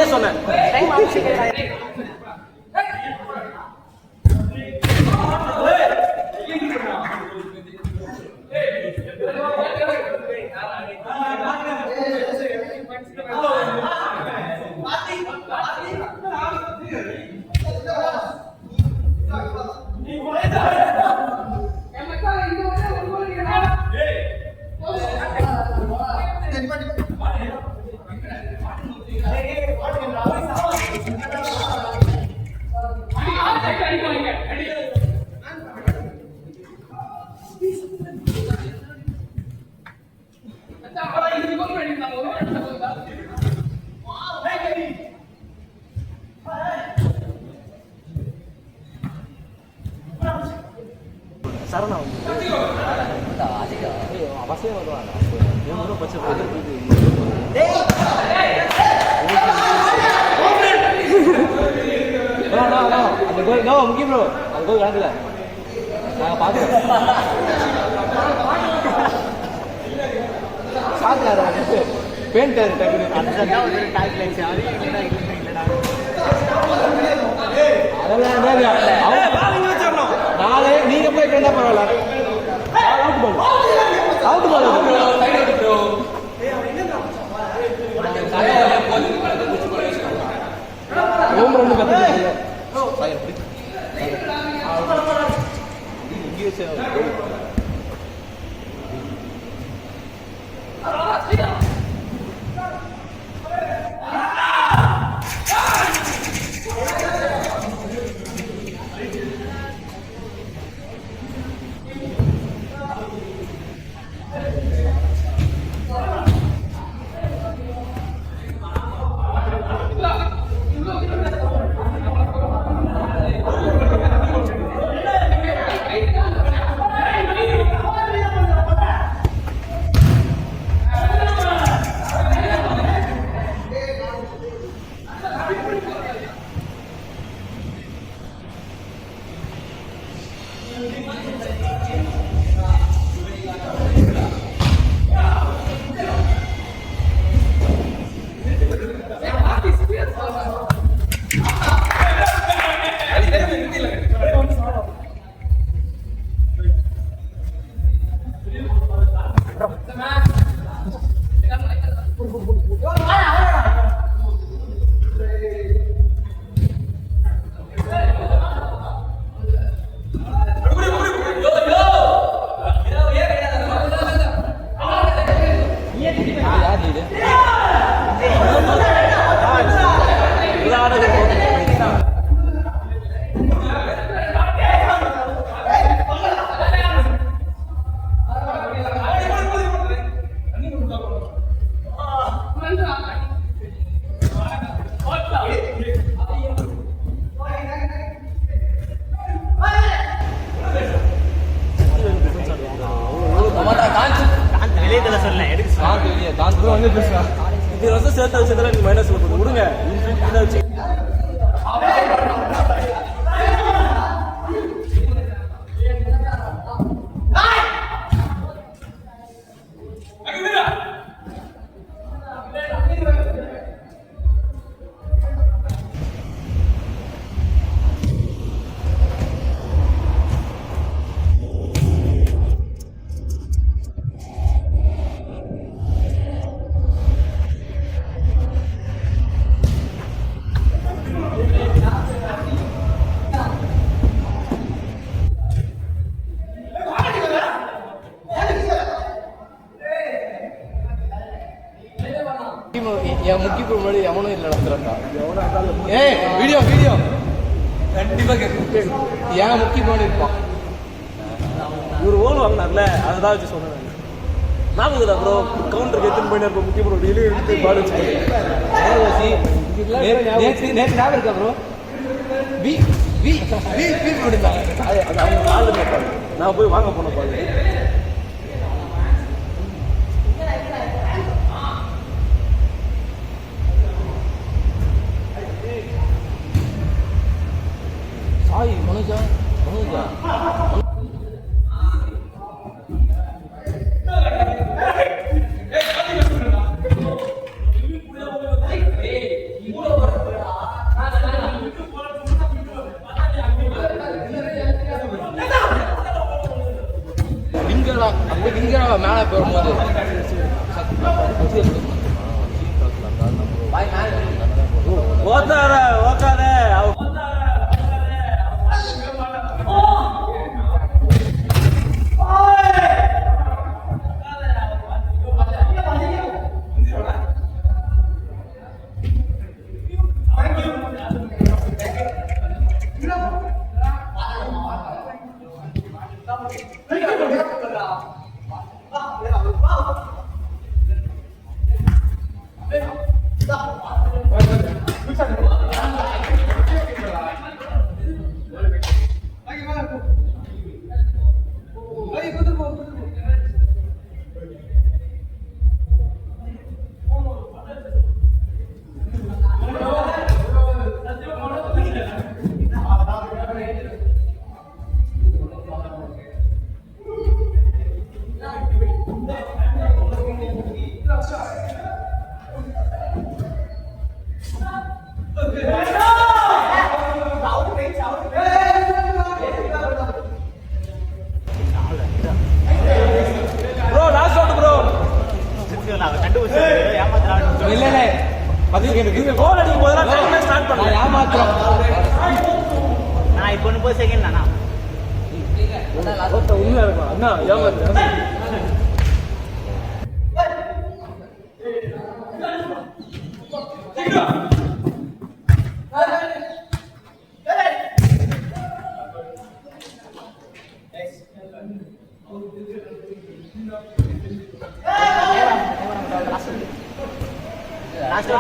சொன்னேன் சரணா அவசியம் வருவாங்க அந்த கோயில் முக்கியம் ப்ரோ அந்த கோயில் கணக்குல நாங்கள் பார்த்துக்கோம் பார்க்கல பெயிண்டர் நாளே நீங்க போய் கேட்டா பரவாயில்ல அவுட் பால் ஓம் ரெண்டு கத்துக்கிட்டாங்க இது வருஷம் சேர்த்து வச்சதுல நீங்க மைனஸ் கொடுங்க என் முக்கிய முன்னாடி எவனும் இல்லை நடத்துறா வீடியோ வீடியோ கண்டிப்பாக என் முக்கிய முன்னாடி இருப்பான் இவர் ஓன் வாங்கினார்ல அதுதான் வச்சு சொன்னேன் ஞாபகம் ப்ரோ கவுண்டருக்கு எத்தனை பண்ணி இருப்போம் முக்கிய ப்ரோ டெய்லி எடுத்து பாடு வச்சு நேற்று ஞாபகம் இருக்கா ப்ரோ அது அவங்க ஆளு நான் போய் வாங்க போன பாரு சாய் மனுஜா மனுஜா மேலே போகும்போது ஓத்தார ஓத்தார இல்லை கோல் அடிக்கும் போதெல்லாம் ஸ்டார்ட் பண்ண ஏமாத்திரம் நான் இப்போ 30 செகண்ட் தானா உண்மையா இருக்கும் அண்ணா ஏமாத்திரம் லாஸ்ட்